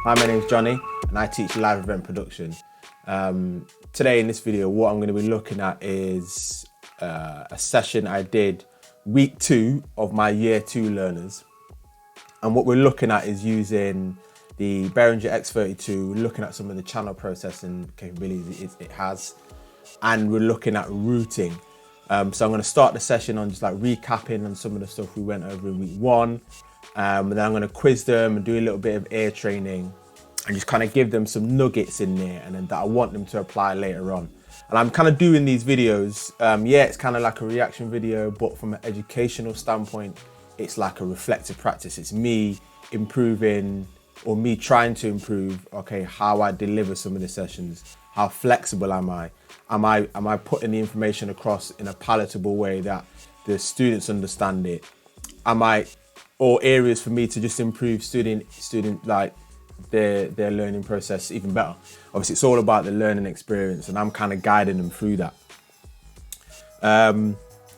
Hi, my name's Johnny and I teach live event production. Today in this video, what I'm going to be looking at is a session I did week 2 of my year 2 learners. And what we're looking at is using the Behringer X32, looking at some of the channel processing capabilities it has, and we're looking at routing. So I'm going to start the session on just like recapping on some of the stuff we went over in week 1. And then I'm going to quiz them and do a little bit of air training and just kind of give them some nuggets in there and then that I want them to apply later on. And I'm kind of doing these videos, yeah, it's kind of like a reaction video, but from an educational standpoint, it's like a reflective practice. It's me improving, or me trying to improve, okay, how I deliver some of the sessions. How flexible am I? Am I putting the information across in a palatable way that the students understand it? Or areas for me to just improve student like their learning process even better. Obviously, it's all about the learning experience, and I'm kind of guiding them through that.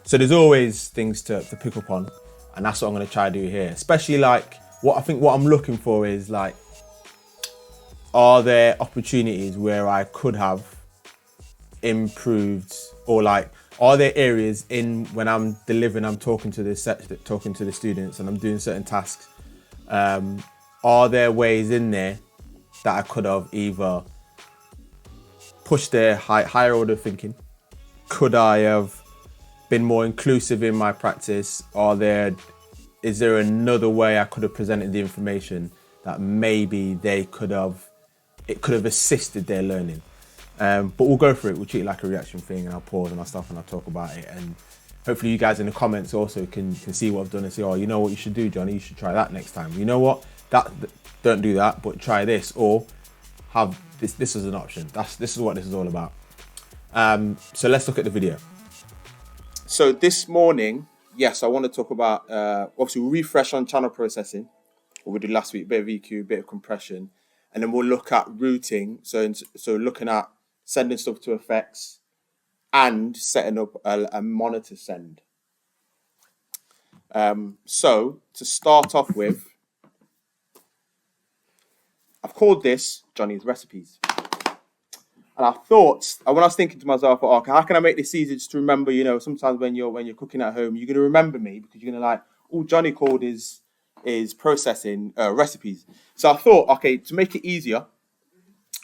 So there's always things to pick up on, and that's what I'm going to try to do here. Especially like what I'm looking for is like, are there opportunities where I could have improved, or like, are there areas in when I'm delivering, I'm talking to the students and I'm doing certain tasks, are there ways in there that I could have either pushed their higher order thinking? Could I have been more inclusive in my practice? Is there another way I could have presented the information that maybe it could have assisted their learning? But we'll go through it. We'll treat it like a reaction thing, and I'll pause and I'll stop and I'll talk about it. And hopefully you guys in the comments also can see what I've done and say, oh, you know what you should do, Johnny? You should try that next time. You know what? Don't do that, but try this, or have this as an option. This is what this is all about. So let's look at the video. So this morning, yes, I want to talk about, obviously we'll refresh on channel processing, what we did last week, a bit of EQ, a bit of compression, and then we'll look at routing. So looking at sending stuff to effects and setting up a monitor send. So to start off with, I've called this Johnny's Recipes. And I thought, when I was thinking to myself, okay, how can I make this easy just to remember? You know, sometimes when you're cooking at home, you're going to remember me because you're going to like, oh, Johnny called his processing recipes. So I thought, okay, to make it easier,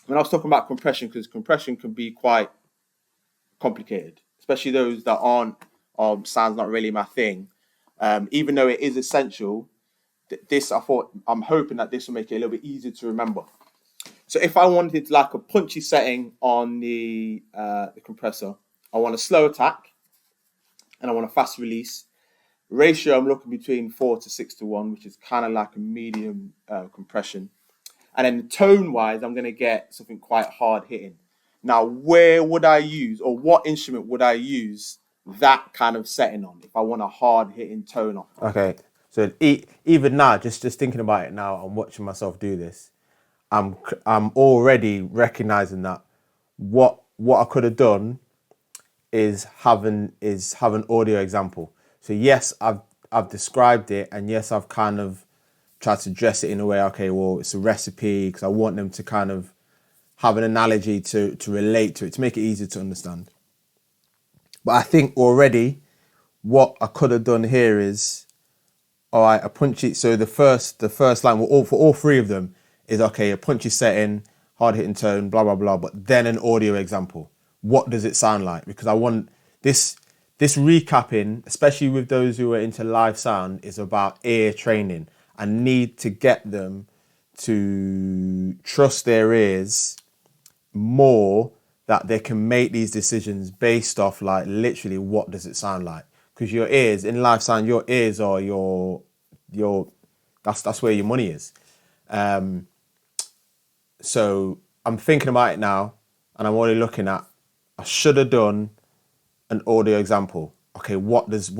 when I was talking about compression, because compression can be quite complicated, especially those that aren't, sounds not really my thing. Even though it is essential, I'm hoping that this will make it a little bit easier to remember. So if I wanted like a punchy setting on the compressor, I want a slow attack and I want a fast release. Ratio, I'm looking between 4 to 6 to 1, which is kind of like a medium compression. And then tone-wise, I'm going to get something quite hard-hitting. Now, where would I use, or what instrument would I use that kind of setting on if I want a hard-hitting tone off? Okay, so even now, just thinking about it now, I'm watching myself do this. I'm already recognizing that what I could have done is have an audio example. So yes, I've described it, and yes, I've kind of tried to dress it in a way, okay, well, it's a recipe, because I want them to kind of have an analogy to relate to it, to make it easier to understand. But I think already what I could have done here is, all right, a punchy, so the first line, for all three of them, is okay, a punchy setting, hard hitting tone, blah, blah, blah, but then an audio example. What does it sound like? Because I want this recapping, especially with those who are into live sound, is about ear training. I need to get them to trust their ears more, that they can make these decisions based off like literally what does it sound like. Because your ears, in live sound, your ears are your that's where your money is. So I'm thinking about it now, and I'm already looking at, I should have done an audio example. Okay, what does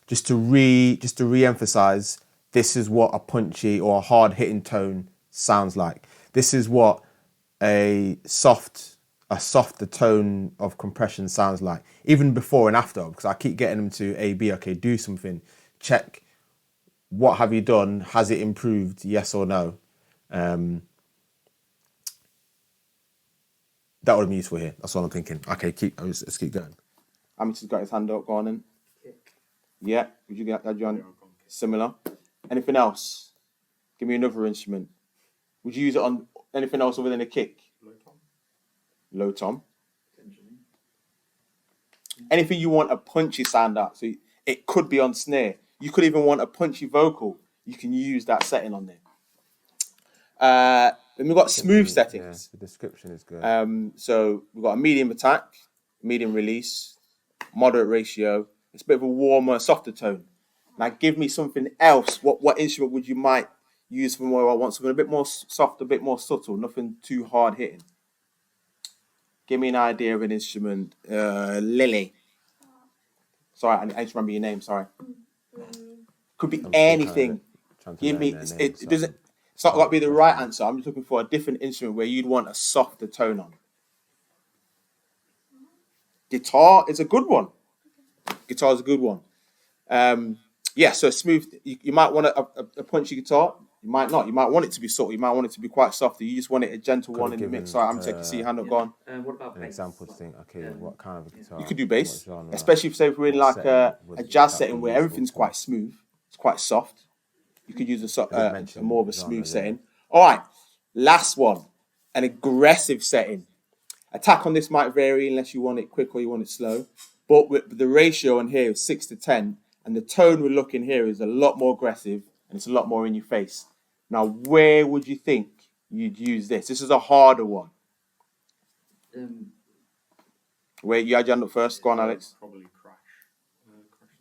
just to re-emphasize, this is what a punchy or a hard hitting tone sounds like. This is what a softer tone of compression sounds like, even before and after, because I keep getting them to A/B. Okay, do something, check. What have you done? Has it improved? Yes or no? That would be useful here. That's what I'm thinking. Okay, let's keep going. Amity's got his hand up. Go on then. Yeah. Would you get that, John? Similar. Anything else? Give me another instrument. Would you use it on anything else other than a kick? Low tom. Anything you want a punchy sound out. So it could be on snare. You could even want a punchy vocal. You can use that setting on there. Then we've got smooth settings. Yeah, the description is good. So we've got a medium attack, medium release, moderate ratio. It's a bit of a warmer, softer tone. Now give me something else. What instrument would you might use for more? I want something a bit more soft, a bit more subtle, nothing too hard hitting. Give me an idea of an instrument. Lily. Sorry, I just remember your name. Sorry. Could be anything. Give me. It doesn't. It's not got to be the right answer. I'm just looking for a different instrument where you'd want a softer tone on. Guitar is a good one. Guitar is a good one. Yeah, so smooth. You might want a punchy guitar. You might not. You might want it to be subtle. You might want it to be quite soft. You just want it a gentle one in the mix. Sorry, I'm taking see your hand up. Go on. What about an example to think? Okay, what kind of a guitar? You could do bass, especially if we're in like a jazz setting where everything's quite smooth. It's quite soft. You could use a more of a smooth setting. All right, last one, an aggressive setting. Attack on this might vary unless you want it quick or you want it slow. But with the ratio on here is 6:10, and the tone we're looking here is a lot more aggressive and it's a lot more in your face. Now, where would you think you'd use this? This is a harder one. Wait, you had your hand up first. Go on, Alex. Probably Crash.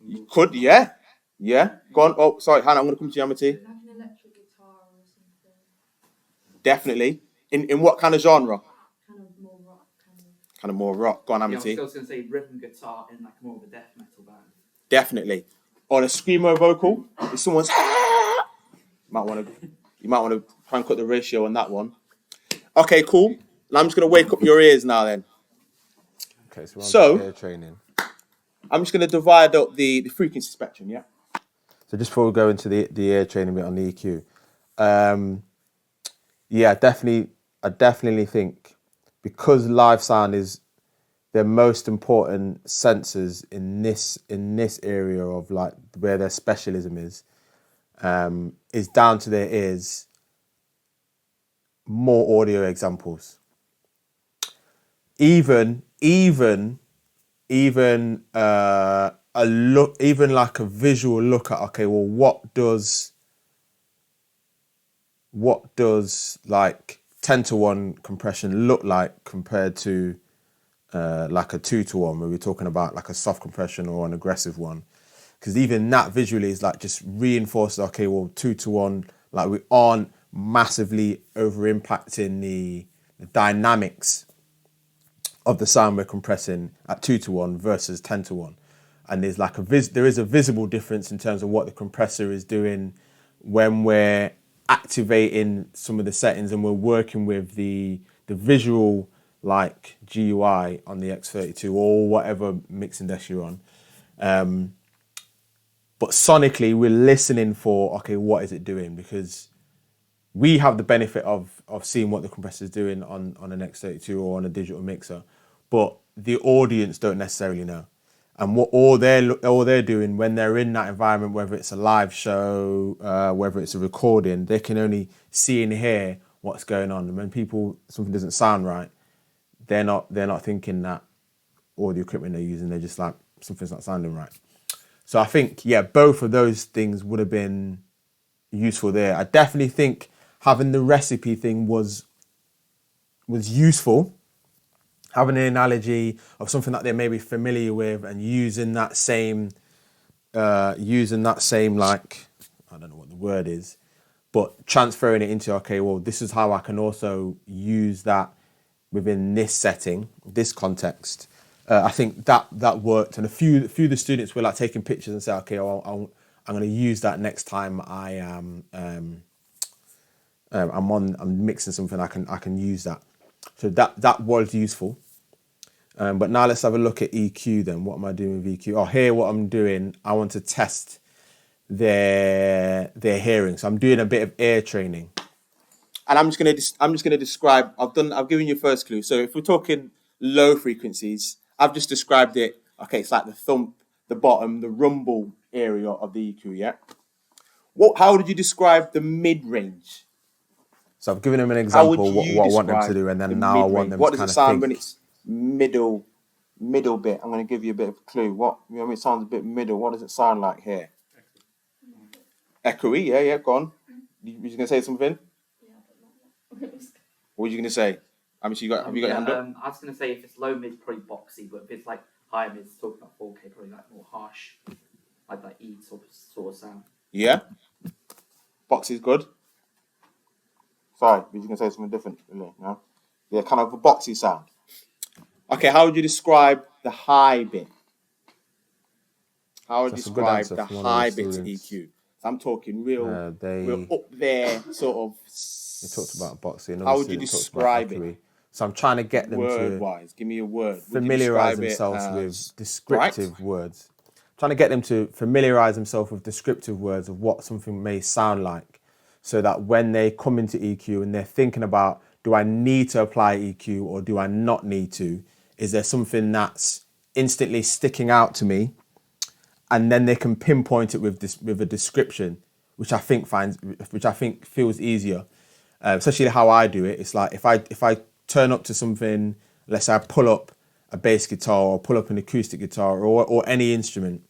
You could, yeah. Yeah. Go on. Oh, sorry, Hannah, I'm going to come to you, Amity. Like an electric guitar or something. Definitely. In what kind of genre? Kind of more rock. Kind of more rock. Go on, Amity. I was going to say rhythm guitar in like more of a death metal band. Definitely. On a screamo vocal, if someone's you might want to crank up the ratio on that one. Okay, cool. Now I'm just going to wake up your ears now then. Okay, so we're on ear training. I'm just going to divide up the frequency spectrum, yeah? So just before we go into the ear training bit on the EQ, yeah, I definitely think because live sound is the most important sensors in this area of like where their specialism is down to their ears. More audio examples. Even a look, even like a visual look at, okay, well, what does like 10-to-1 compression look like compared to like a 2-to-1, where we're talking about like a soft compression or an aggressive one? Because even that visually is like just reinforced, okay, well, 2-to-1, like we aren't massively over impacting the dynamics of the sound we're compressing at 2-to-1 versus 10-to-1. And there's like there is a visible difference in terms of what the compressor is doing when we're activating some of the settings and we're working with the visual like GUI on the X32 or whatever mixing desk you're on. But sonically, we're listening for, okay, what is it doing? Because we have the benefit of seeing what the compressor is doing on an X32 or on a digital mixer, but the audience don't necessarily know. And what all they're doing when they're in that environment, whether it's a live show, whether it's a recording, they can only see and hear what's going on. And when something doesn't sound right, they're not thinking that all the equipment they're using, they're just like, something's not sounding right. So I think, yeah, both of those things would have been useful there. I definitely think having the recipe thing was useful. Having an analogy of something that they may be familiar with and using that same like, I don't know what the word is, but transferring it into, okay, well, this is how I can also use that within this setting, this context. I think that worked, and a few of the students were like taking pictures and say, okay, I'm going to use that next time I'm mixing something. I can use that. So that was useful. But now let's have a look at EQ then. What am I doing with EQ? Oh, here what I'm doing, I want to test their hearing. So I'm doing a bit of ear training. And I'm just gonna describe. I've given you first clue. So if we're talking low frequencies, I've just described it. Okay, it's like the thump, the bottom, the rumble area of the EQ. Yeah. How would you describe the mid range? So I've given them an How would example you what I want them to describe do, and the then now I mid want range? them to What does it kind of sound when think. it's middle bit? I'm going to give you a bit of a clue. What it sounds a bit middle. What does it sound like here? Echoey. Yeah. Go on. You going to say something? What were you going to say? Have you got your hand up? I was going to say if it's low mid, probably boxy, but if it's like high mid, talking about 4K, probably like more harsh, like that E sort of sound. Yeah. Boxy is good. Sorry, you're going to say something different. No? Yeah, kind of a boxy sound. Okay, how would you describe the high bit? How would you describe the high bit to EQ? I'm talking real up there, sort of. They talked about boxing. How would you describe it? So I'm trying to get them word-wise. Give me a word. Familiarize themselves with descriptive words. Trying to get them to familiarize themselves with descriptive words of what something may sound like, so that when they come into EQ and they're thinking about, do I need to apply EQ or do I not need to? Is there something that's instantly sticking out to me? And then they can pinpoint it with a description, which I think feels easier. Especially how I do it. It's like if I turn up to something, let's say I pull up a bass guitar or pull up an acoustic guitar or any instrument,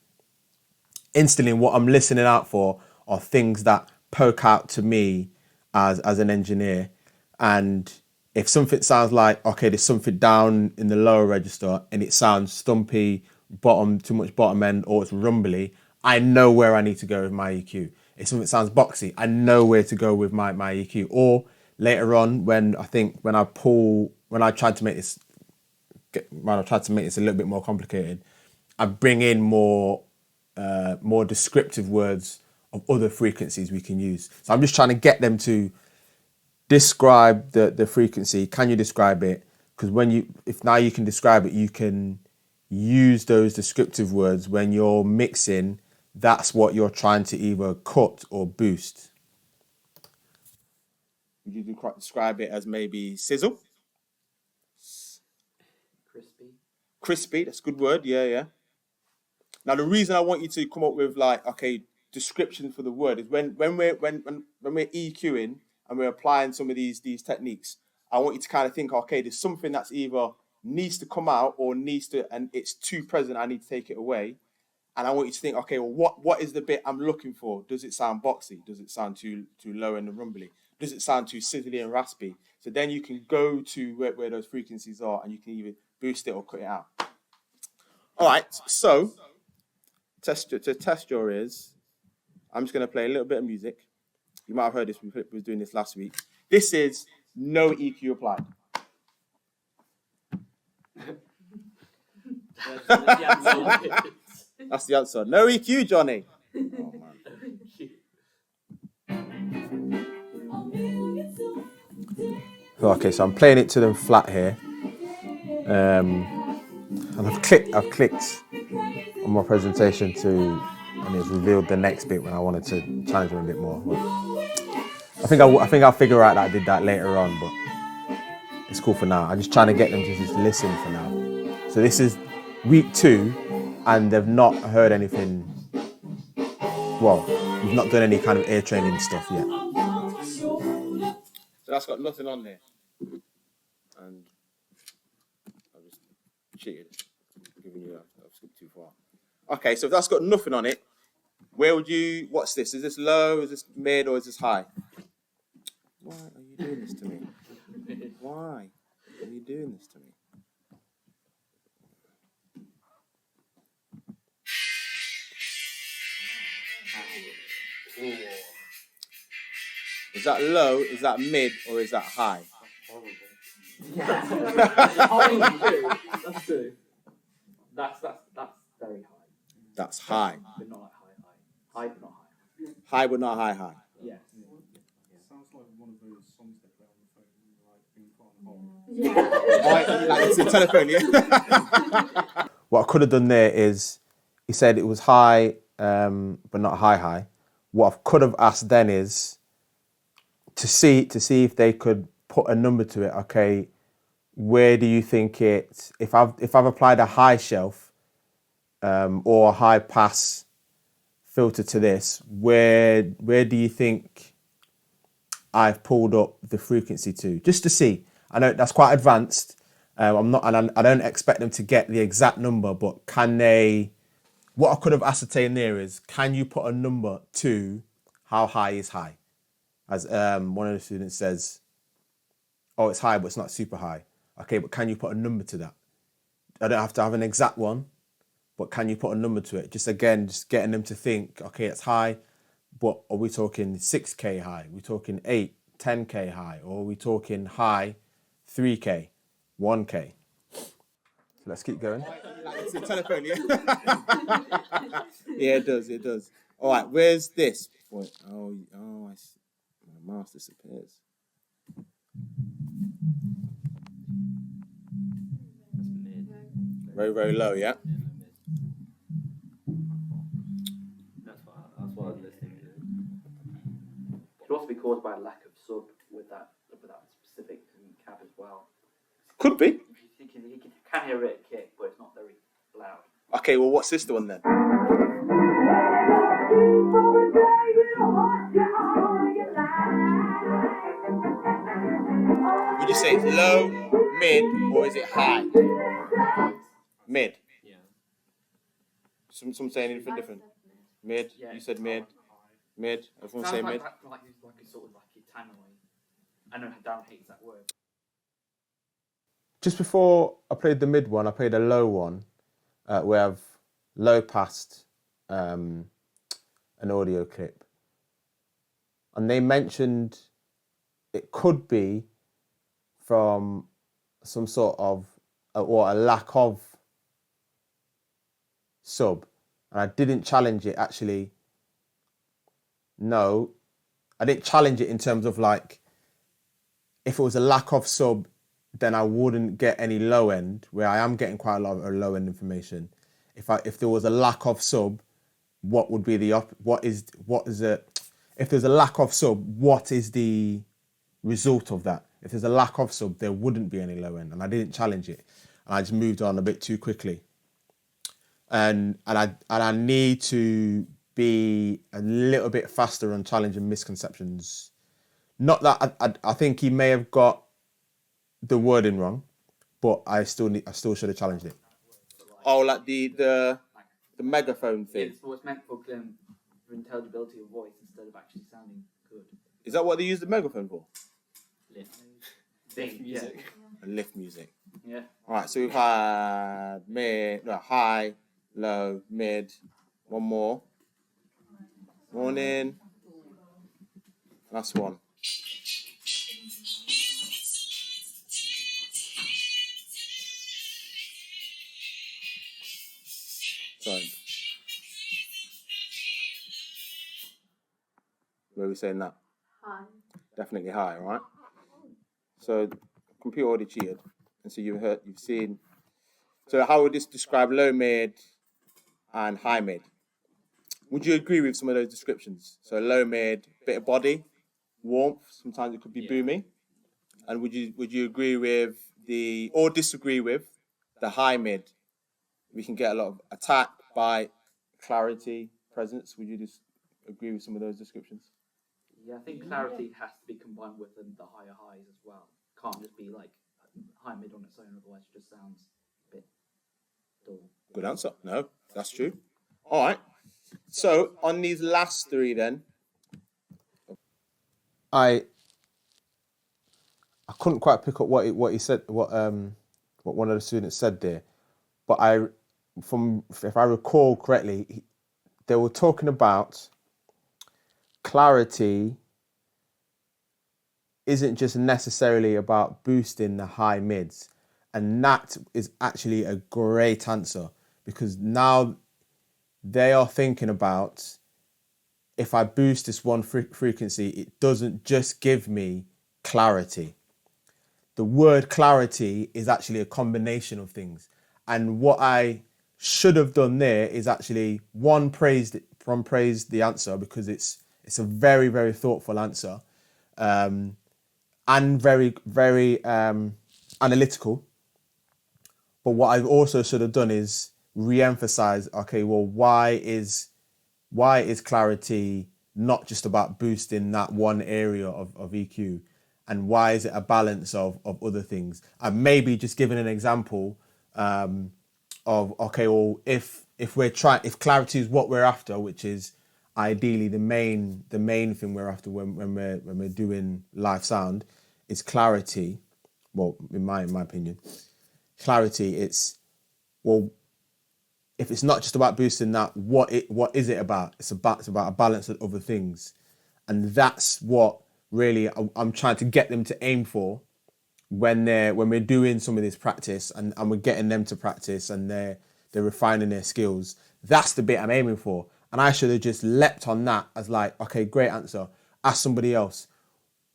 instantly what I'm listening out for are things that poke out to me as an engineer. And if something sounds like, okay, there's something down in the lower register and it sounds stumpy, too much bottom end, or it's rumbly, I know where I need to go with my EQ. If something sounds boxy, I know where to go with my EQ. Or later on, when I tried to make this a little bit more complicated, I bring in more descriptive words of other frequencies we can use. So I'm just trying to get them to describe the frequency. Can you describe it? Because if now you can describe it, you can use those descriptive words when you're mixing. That's what you're trying to either cut or boost. Would you describe it as maybe sizzle? Crispy, that's a good word. Yeah. Now the reason I want you to come up with description for the word is when we're EQing and we're applying some of these techniques, I want you to kind of think, okay, there's something that's either needs to come out or and it's too present, I need to take it away. And I want you to think, okay, well, what is the bit I'm looking for? Does it sound boxy? Does it sound too low and rumbly? Does it sound too sizzly and raspy? So then you can go to where those frequencies are and you can either boost it or cut it out. All right, so to test your ears, I'm just going to play a little bit of music. You might have heard this, we were doing this last week. This is no EQ applied. That's the answer. No EQ, Johnny. Oh, man. Okay, so I'm playing it to them flat here. And I've clicked on my presentation and it's revealed the next bit when I wanted to challenge them a bit more. But I think I'll figure out that I did that later on, but it's cool for now. I'm just trying to get them to just listen for now. So this is week 2, and they've not heard anything. Well, we've not done any kind of ear training stuff yet. So that's got nothing on there. And I've just cheated. I'm giving you I've skipped too far. Okay, so if that's got nothing on it, what's this? Is this low, is this mid, or is this high? Why are you doing this to me? Why are you doing this to me? Is that low, is that mid, or is that high? That's true. That's very high. That's high. But not like high. High but not high. High but not high. Yeah. Sounds like one of those songs they play on the phone, like being put on hold. Like it's a telephone, yeah. What I could have done there is, he said it was high, but not high. What I could have asked then is, to see if they could put a number to it. Okay, where do you think it? If I've applied a high shelf or a high pass filter to this, where do you think I've pulled up the frequency to? Just to see. I know that's quite advanced. I'm not, and I don't expect them to get the exact number, but can they? What I could have ascertained there is, can you put a number to how high is high? As one of the students says, oh, it's high, but it's not super high. Okay, but can you put a number to that? I don't have to have an exact one, but can you put a number to it? Just getting them to think, okay, it's high, but are we talking 6K high? Are we talking 8, 10K high? Or are we talking high 3K, 1K? So let's keep going. It's a telephone, yeah? Yeah, it does. All right, where's this? Wait, I see. My mouse disappears. Very, very low, yeah? That's what I was listening to. It could also be caused by a lack of sub with that specific cab as well. Could be. You can hear it kick, but it's not very loud. Okay, well, what's this one then? Would you say it's low, mid, or is it high? Mid. Yeah. Some saying anything different. Mid. Yeah, You said it's mid. Mid. Everyone say mid. Like a sort of like a tannoy. I know Dan hates that word. Just before I played the mid one, I played a low one where I've low passed an audio clip. And they mentioned it could be from some sort of, or a lack of sub. And I didn't challenge it actually. No, I didn't challenge it in terms of like, if it was a lack of sub, then I wouldn't get any low end, where I am getting quite a lot of low end information. If there was a lack of sub, what would be the if there's a lack of sub, what is the result of that? If there's a lack of sub, there wouldn't be any low end, and I didn't challenge it. And I just moved on a bit too quickly. And I need to be a little bit faster on challenging misconceptions. Not that I think he may have got the wording wrong, but I still should have challenged it. Oh, like the megaphone thing. It's meant for intelligibility of voice instead of actually sounding good. Is that what they use the megaphone for? Lift music. Lift music. Yeah. All right, so we've had high, low, mid. One more. Morning. Last one. Sorry. Where are we saying that? High. Definitely high, right? So computer already cheated. And so you've seen. So how would this describe low mid and high mid? Would you agree with some of those descriptions? So low mid, bit of body, warmth, sometimes it could be boomy. And would you agree with or disagree with the high mid? We can get a lot of attack, bite, clarity, presence. Would you just agree with some of those descriptions? Yeah, I think clarity has to be combined with the higher highs as well. Can't just be like high mid on its own, otherwise it just sounds a bit dull. Good answer. No, that's true. All right. So on these last three, then I couldn't quite pick up what he said, what one of the students said there, but if I recall correctly, they were talking about clarity isn't just necessarily about boosting the high mids, and that is actually a great answer, because now they are thinking about, if I boost this one frequency, it doesn't just give me clarity. The word clarity is actually a combination of things. And what I should have done there is actually praise the answer, because it's a very, very thoughtful answer. and very, very analytical. But what I also should have done is re-emphasize, okay, well, why is clarity not just about boosting that one area of EQ? And why is it a balance of other things? And maybe just giving an example of, okay, well, if clarity is what we're after, which is ideally the main thing we're after when we're doing live sound, is clarity. Well, in my opinion, clarity. It's, well, if it's not just about boosting that, what is it about? It's about a balance of other things, and that's what really I'm trying to get them to aim for when we're doing some of this practice, and we're getting them to practice, and they're refining their skills. That's the bit I'm aiming for, and I should have just leapt on that as like, okay, great answer. Ask somebody else.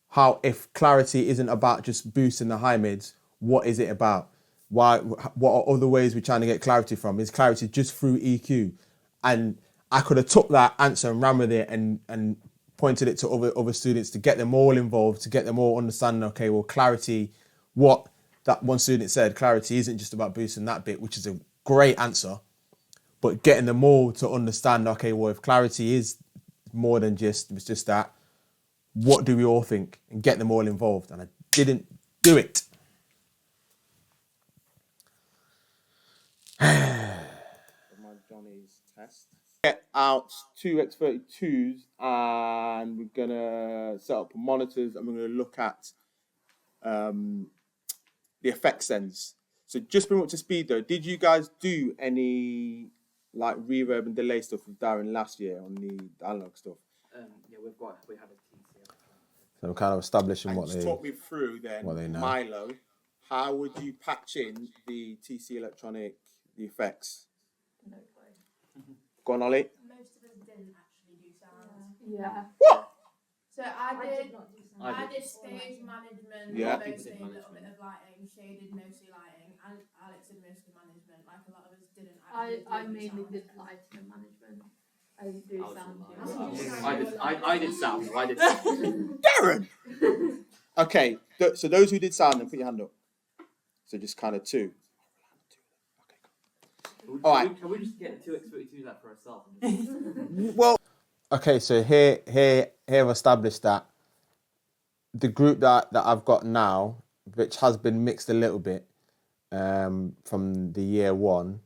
How, if clarity isn't about just boosting the high mids, what is it about? Why? What are other ways we're trying to get clarity from? Is clarity just through EQ? And I could have took that answer and ran with it and pointed it to other students to get them all involved, to get them all understanding, okay, well, clarity, what that one student said, clarity isn't just about boosting that bit, which is a great answer, but getting them all to understand, okay, well, if clarity is more than just that, what do we all think? And get them all involved. And I didn't do it. My Johnny's test. Get out two X32s and we're gonna set up monitors and we're gonna look at the effect sends. So just bring up to speed though. Did you guys do any like reverb and delay stuff with Darren last year on the analog stuff? Yeah, we had a TC. So kind of establishing And what just they talk me through then, what they know. Milo, how would you patch in the TC Electronic, the effects? No clue. Go on, Ollie. Most of us didn't actually do sound. Yeah. What? So I did not do sound. I did stage management, Yeah. mostly a little bit of lighting, shaded mostly lighting, and Alex did mostly management. Like a lot of us didn't actually I do mainly sound. did lighting and management. I didn't do I was sound. in I did sound. I did sound. Darren! Okay, so those who did sound, then put your hand up. So just kind of two. All right. Can we just get two X32s out for ourselves? And just... Well, Okay, so here I've established that the group that I've got now, which has been mixed a little bit from the year one,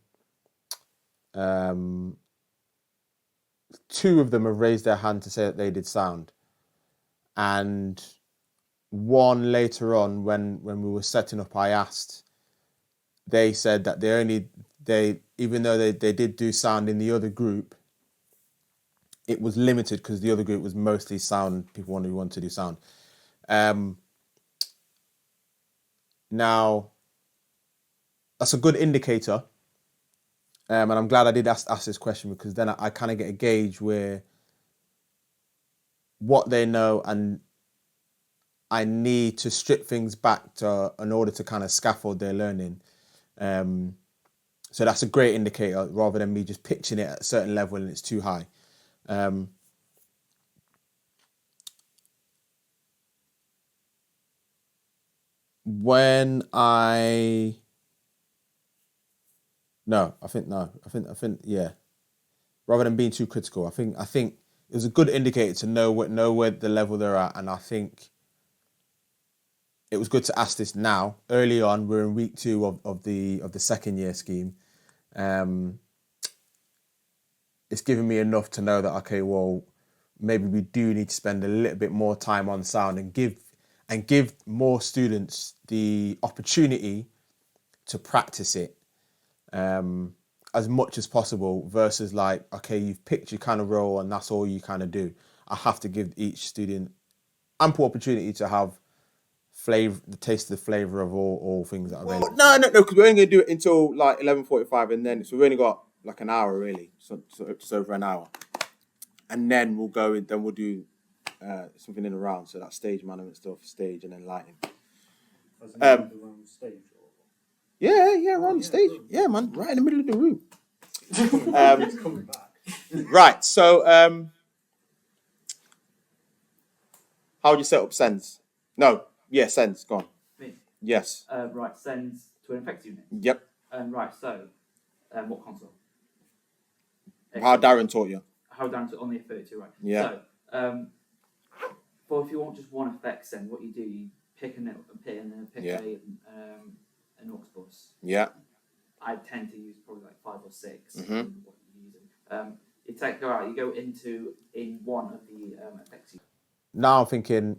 two of them have raised their hand to say that they did sound, and one later on when we were setting up, I asked, they said that even though they did do sound in the other group, it was limited because the other group was mostly sound, people who wanted to do sound. Now, that's a good indicator. And I'm glad I did ask this question, because then I kind of get a gauge where what they know, and I need to strip things back in order to kind of scaffold their learning. So that's a great indicator, rather than me just pitching it at a certain level and it's too high. Yeah. Rather than being too critical, I think it was a good indicator to know where the level they're at, and I think it was good to ask this now. Early on, we're in week 2 of the second year scheme. It's given me enough to know that, okay, well, maybe we do need to spend a little bit more time on sound and give more students the opportunity to practice it as much as possible, versus like, okay, you've picked your kind of role and that's all you kind of do. I have to give each student ample opportunity to have the taste of the flavour of all things that are available. no, because we're only going to do it until like 11:45, and then so we've only got like an hour really, so just over an hour, and then we'll go. Then we'll do something in a round. So that's stage management stuff, stage, and then lighting. As in around stage or... Yeah, around the stage. Yeah, man, right in the middle of the room. It's coming back. Right, so How would you set up sends? No, yeah, sends. Go on. Me. Yes. Right, sends to an FX unit. Yep. Right, so what console? How Darren taught you. How down to on the X32, right? Yeah. So, well, if you want just one FX send, what you do, you pick a pin and then pick an aux bus. Yeah. I tend to use probably like 5 or 6. Mm-hmm. What you're using. You go in one of the FX. Now I'm thinking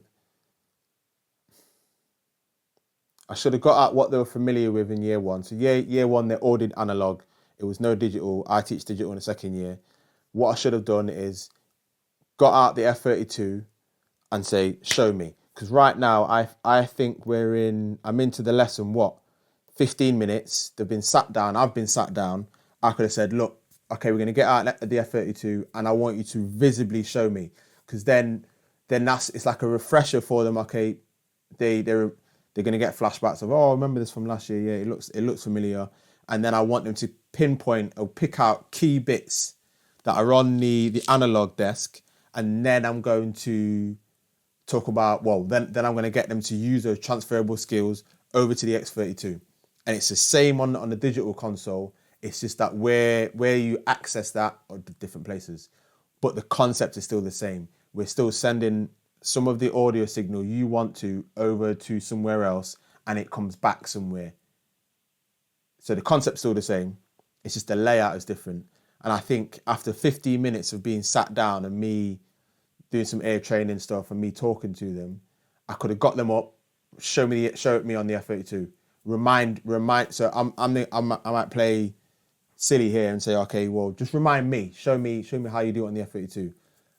I should have got at what they were familiar with in year one. So year one, they all did analog. It was no digital. I teach digital in the second year. What I should have done is got out the F32 and say, show me. Because right now, I think I'm into the lesson, 15 minutes. They've been sat down. I've been sat down. I could have said, look, okay, we're going to get out the F32 and I want you to visibly show me. Because then it's like a refresher for them. Okay, they're going to get flashbacks of, I remember this from last year. Yeah, it looks familiar. And then I want them to pinpoint or pick out key bits that are on the analog desk. And then I'm going to talk about, then I'm going to get them to use those transferable skills over to the X32. And it's the same on the digital console. It's just that where you access that are different places. But the concept is still the same. We're still sending some of the audio signal you want to over to somewhere else and it comes back somewhere. So the concept's still the same. It's just the layout is different. And I think after 15 minutes of being sat down and me doing some air training stuff and me talking to them, I could have got them up, show it me on the F32. Remind. So I might play silly here and say, okay, well, just remind me, show me how you do it on the F32.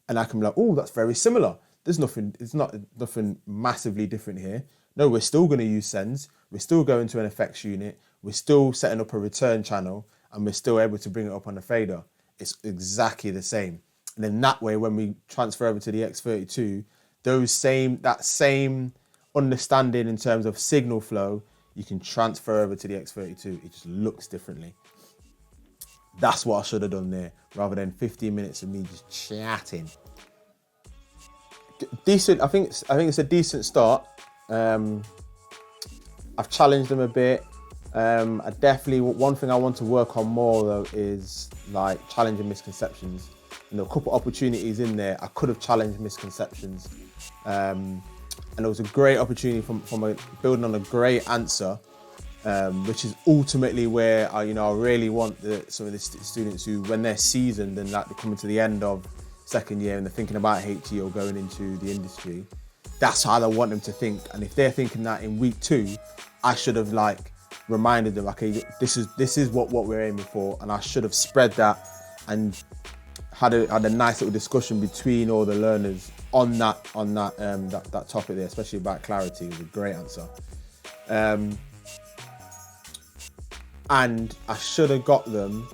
And I can be like, oh, that's very similar. It's not nothing massively different here. No, we're still going to use sends. We're still going to an effects unit. We're still setting up a return channel and we're still able to bring it up on the fader. It's exactly the same. And then that way, when we transfer over to the X32, that same understanding in terms of signal flow, you can transfer over to the X32. It just looks differently. That's what I should have done there, rather than 15 minutes of me just chatting. Decent. I think it's a decent start. I've challenged them a bit. I definitely, one thing I want to work on more though is like challenging misconceptions. And there were a couple of opportunities in there I could have challenged misconceptions. And it was a great opportunity from building on a great answer, which is ultimately where I really want some of the students who, when they're seasoned and like they're coming to the end of second year and they're thinking about HE or going into the industry, that's how I want them to think. And if they're thinking that in week 2, I should have reminded them, okay, this is what we're aiming for, and I should have spread that and had a nice little discussion between all the learners on that topic there, especially about clarity. It was a great answer. And I should have got them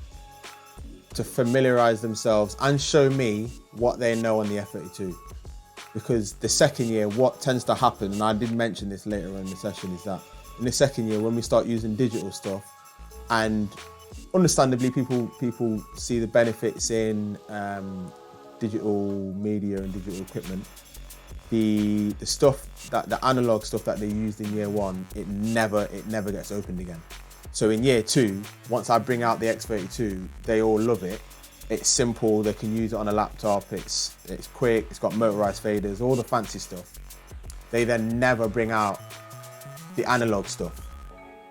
to familiarise themselves and show me what they know on the F32. Because the second year, what tends to happen, and I did mention this later in the session, is that in the second year, when we start using digital stuff, and understandably people see the benefits in digital media and digital equipment, the stuff that the analog stuff that they used in year 1, it never gets opened again. So in year 2, once I bring out the X32, they all love it. It's simple, they can use it on a laptop, it's quick, it's got motorized faders, all the fancy stuff. They then never bring out the analog stuff.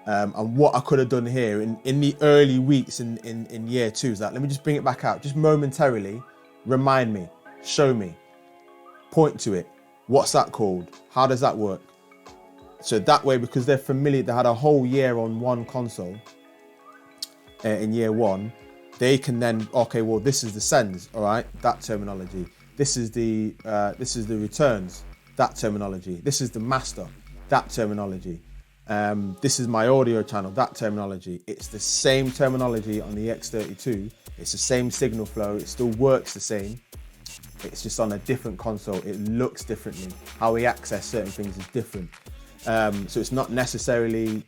And what I could have done here in the early weeks in year 2 is that, let me just bring it back out, just momentarily, remind me, show me, point to it. What's that called? How does that work? So that way, because they're familiar, they had a whole year on one console in year 1, they can then, okay, well, this is the sends, all right, that terminology. This is the returns, that terminology. This is the master, that terminology. This is my audio channel, that terminology. It's the same terminology on the X32. It's the same signal flow. It still works the same. It's just on a different console. It looks differently. How we access certain things is different. So it's not necessarily,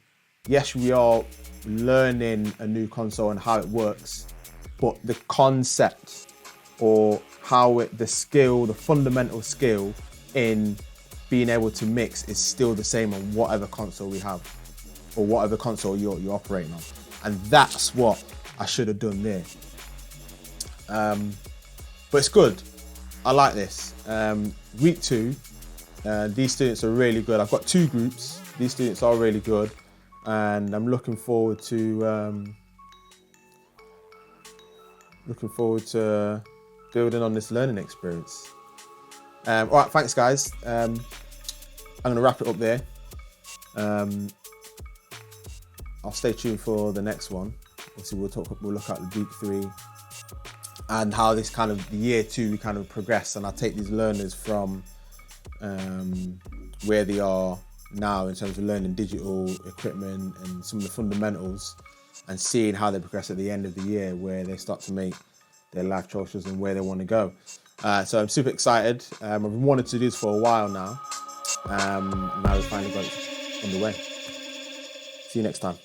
yes, we are learning a new console and how it works, but the concept or how the fundamental skill in being able to mix is still the same on whatever console we have, or whatever console you're operating on. And that's what I should have done there. But it's good. I like this. Week 2, these students are really good. I've got 2 groups. These students are really good, and I'm looking forward to building on this learning experience. All right, thanks guys. I'm gonna wrap it up there. I'll stay tuned for the next one. Obviously, we'll look at the week 3 and how this kind of year 2 we kind of progress, and I'll take these learners from where they are now in terms of learning digital equipment and some of the fundamentals, and seeing how they progress at the end of the year, where they start to make their life choices and where they want to go. So I'm super excited. I've wanted to do this for a while now. Now we finally got it underway. See you next time.